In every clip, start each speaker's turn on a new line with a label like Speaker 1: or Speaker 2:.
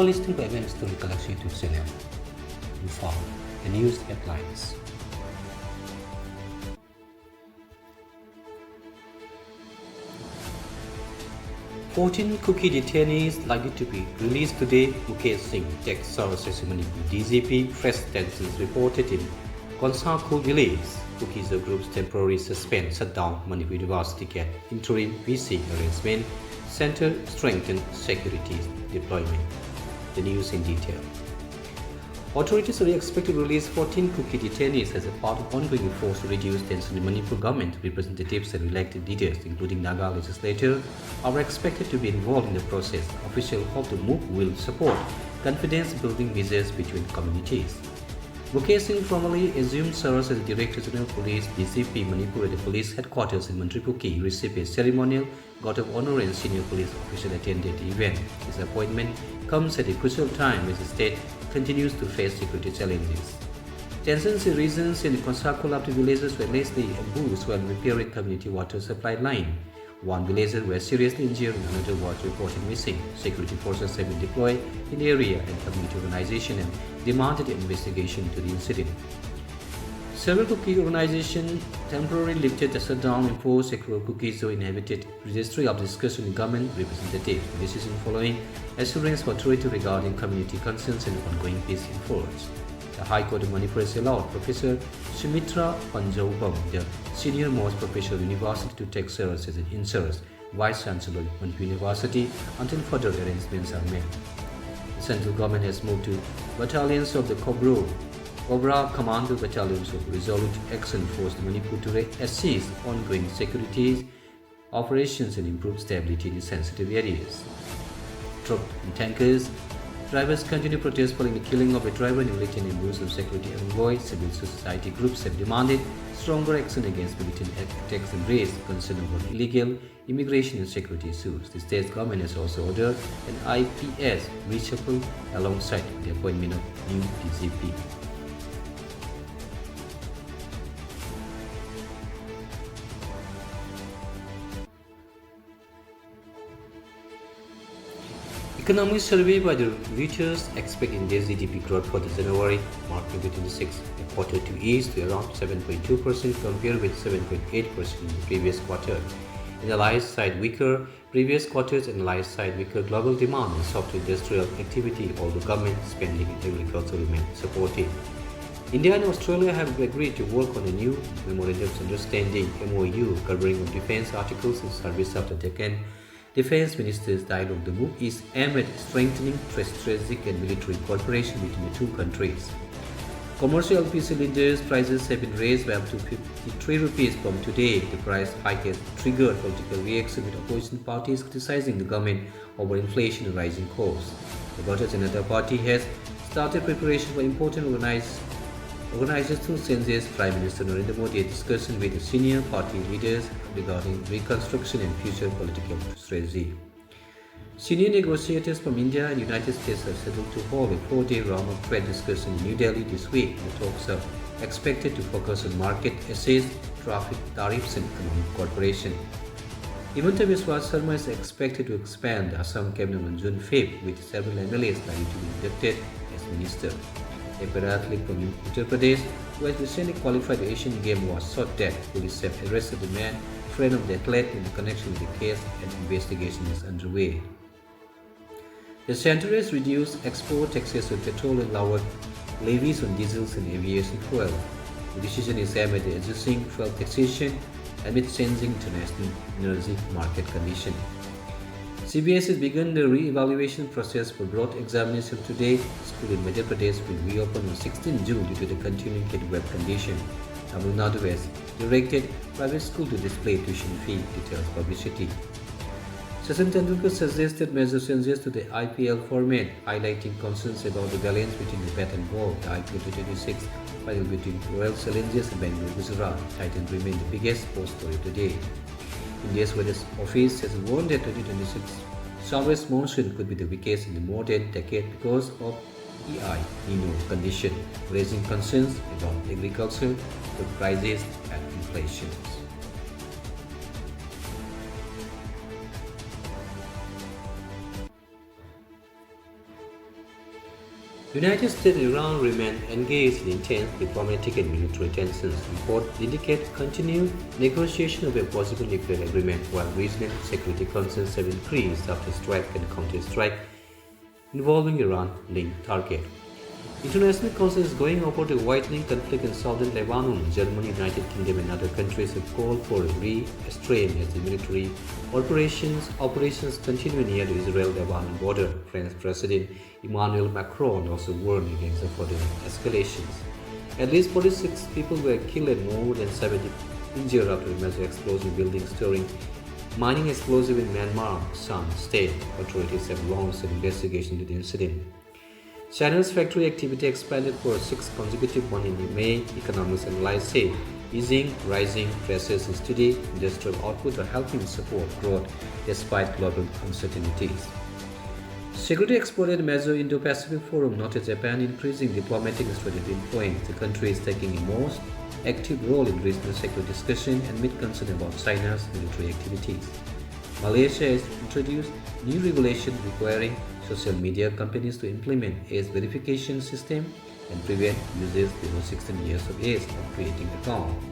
Speaker 1: are listening to FM Story Collection YouTube channel. You found the news headlines. "14 cookie detainees likely to be released today," Mukesh Singh, Tech Services Manipur DGP. Fresh tensions reported in Konshakhul village. Cookies the group's temporary shut down Manipur University at interim VC arrangement. Center strengthened security deployment. The news in detail. Authorities are expected to release 14 cookie detainees as a part of ongoing efforts to reduce tension in Manipur. Government representatives and elected leaders, including Naga legislators, are expected to be involved in the process. Officials hope the move will support confidence-building measures between communities. Mukesh Singh formally assumed service as Director General Police DCP Manipur at the police headquarters in Mantripuki. He received a ceremonial guard of honor and senior police official attended the event. His appointment comes at a crucial time as the state continues to face security challenges. Tensions in regions in Konshakhul after villagers were allegedly ambushed while repairing community water supply line. One villager was seriously injured and another was reported missing. Security forces have been deployed in the area and community organization and demanded an investigation into the incident. Several cookie organizations temporarily lifted the shutdown imposed across cookies zone inhabited registry of discussion with government representatives. The decision following assurance for authority regarding community concerns and ongoing peace efforts. The High Court of Manipur has allowed Professor Sumitra Panjaupam, the senior-most professor of the university, to take service as an in-service Vice Chancellor of Manipur University until further arrangements are made. The central government has moved to battalions of the Cobra Commando Battalions of Resolute Action Force Manipur Today assist ongoing security operations and improve stability in the sensitive areas. Truck and tankers drivers continue protest following the killing of a driver in militant and Muslim security envoy. Civil society groups have demanded stronger action against militant attacks and raised concern about illegal immigration and security issues. The state government has also ordered an IPS reshuffle alongside the appointment of new DGP. Economic survey by the Reuters expect India's GDP growth for the January March 2026 quarter to ease to around 7.2% compared with 7.8% in the previous quarter. Analyzed side weaker previous quarters, analyzed side weaker global demand and soft industrial activity, although government spending in agriculture remain supportive. India and Australia have agreed to work on a new Memorandum of Understanding MOU covering of defense articles and service after Deccan Defense Ministers' dialogue. The move is aimed at strengthening strategic and military cooperation between the two countries. Commercial LP cylinders prices have been raised by up to 53 rupees from today. The price hike has triggered political reaction with opposition parties criticizing the government over inflation and rising costs. The Bharatiya Janata Party has started preparation for important organizational changes. Prime Minister Narendra Modi had discussion with the senior party leaders regarding reconstruction and future political strategy. Senior negotiators from India and United States are scheduled to hold a 4-day round of trade discussion in New Delhi this week. The talks are expected to focus on market access, traffic, tariffs, and economic cooperation. Himanta Biswa Sarma is expected to expand the Assam cabinet on June 5th, with several MLAs likely to be inducted as minister. A para-athlete from Uttar Pradesh, who has recently qualified the Asian Games, was shot dead. Police have arrested the man, friend of the athlete, in connection with the case, and investigation is underway. The center has reduced export taxes on petrol and lowered levies on diesels and aviation fuel. The decision is aimed at adjusting fuel taxation amid changing international energy market conditions. CBS has begun the re-evaluation process for broad examination today. School in Madhya Pradesh will reopen on 16 June due to the continuing heatwave condition. Tamil Nadu has directed private school to display tuition fee details publicity. Sachin Tendulkar suggested major changes to the IPL format, highlighting concerns about the balance between the bat and ball. The IPL 2026 final between Royal Challengers and Bangalore Gujarat Titans remain the biggest sports story of the day. India's weather office has warned that 2026 southwest monsoon could be the weakest in more than a decade because of El Nino condition, raising concerns about agriculture, food prices, and inflation. United States and Iran remain engaged in intense diplomatic and military tensions. Reports indicate continued negotiation of a possible nuclear agreement, while regional security concerns have increased after strike and counter-strike involving Iran-linked targets. International concern is going over the widening conflict in southern Lebanon. Germany, United Kingdom, and other countries have called for a restraint as the military operations continue near the Israel-Lebanon border. French President Emmanuel Macron also warned against the further escalations. At least 46 people were killed and more than 70 injured after a major explosive building stirring mining explosive in Myanmar, Shan state. Authorities have launched an investigation into the incident. China's factory activity expanded for 6 consecutive months in May, economics analysts say. Easing rising prices in steady industrial output are helping support growth despite global uncertainties. Security exported major Indo-Pacific Forum noted Japan increasing diplomatic and strategic influence. The country is taking a most active role in regional security discussion and amid concern about China's military activities. Malaysia has introduced new regulations requiring social media companies to implement age verification system and prevent users below 16 years of age from creating accounts.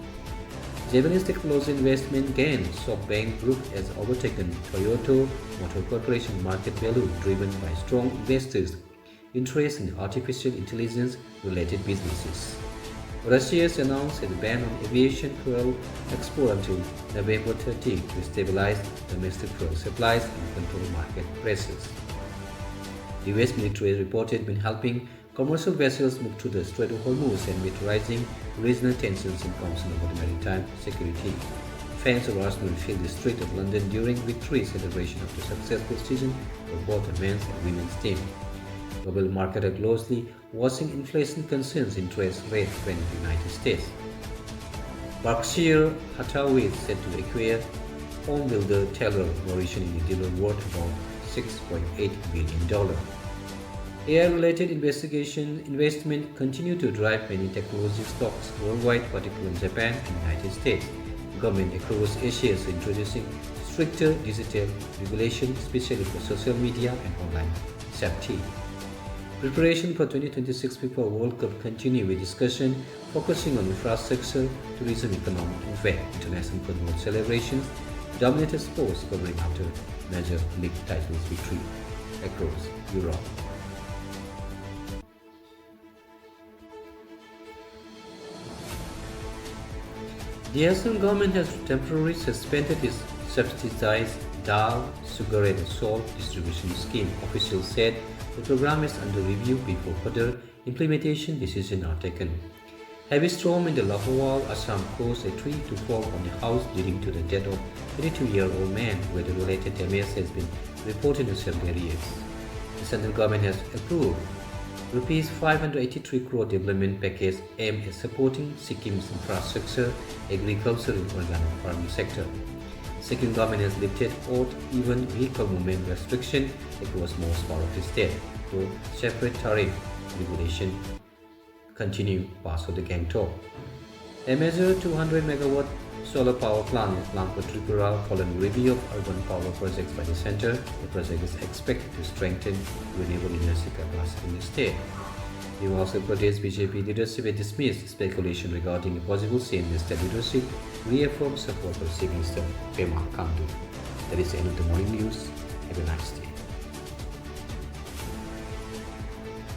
Speaker 1: Japanese technology investment gain. SoftBank Group has overtaken Toyota Motor Corporation market value driven by strong investors' interest in artificial intelligence related businesses. Russia has announced a ban on aviation fuel export until November 30 to stabilize domestic fuel supplies and control market prices. The US military has reported been helping commercial vessels move through the Strait of Hormuz amid rising regional tensions and concern over maritime security. Fans of Arsenal filled the street of London during victory celebration of the successful season for both the men's and women's team. Global markets are closely watching inflation concerns interest rate trend in the United States. Berkshire Hathaway is set to acquire home builder Taylor Morrison in a deal worth about $6.8 billion. AI-related investment continue to drive many technology stocks worldwide, particularly in Japan and the United States. Government across Asia is introducing stricter digital regulation, especially for social media and online safety. Preparation for 2026 FIFA World Cup continue with discussion focusing on infrastructure, tourism, economic impact, international football celebrations, dominated sports covering after major league titles victory across Europe. The Assam government has temporarily suspended its subsidized dal, sugar and salt distribution scheme. Officials said the program is under review before further implementation decisions are taken. Heavy storm in the Lahowal, Assam caused a tree to fall on a house leading to the death of a 22-year-old man. Weather-related damage has been reported in several areas. The central government has approved Rupees 583 crore development package aimed at supporting Sikkim's infrastructure, agriculture and organic farming sector. Sikkim government has lifted odd-even vehicle movement restriction across most part of the state, though separate tariff regulation continue past of the Gangtok. A major 200 megawatt solar power plant is planned for Tripura following review of urban power projects by the center. The project is expected to strengthen renewable energy capacity in the state. The Himachal Pradesh BJP leadership has dismissed speculation regarding a possible CNS leadership, reaffirmed support for Chief Minister Pema Khandu. That is the end of the morning news. Have a nice day.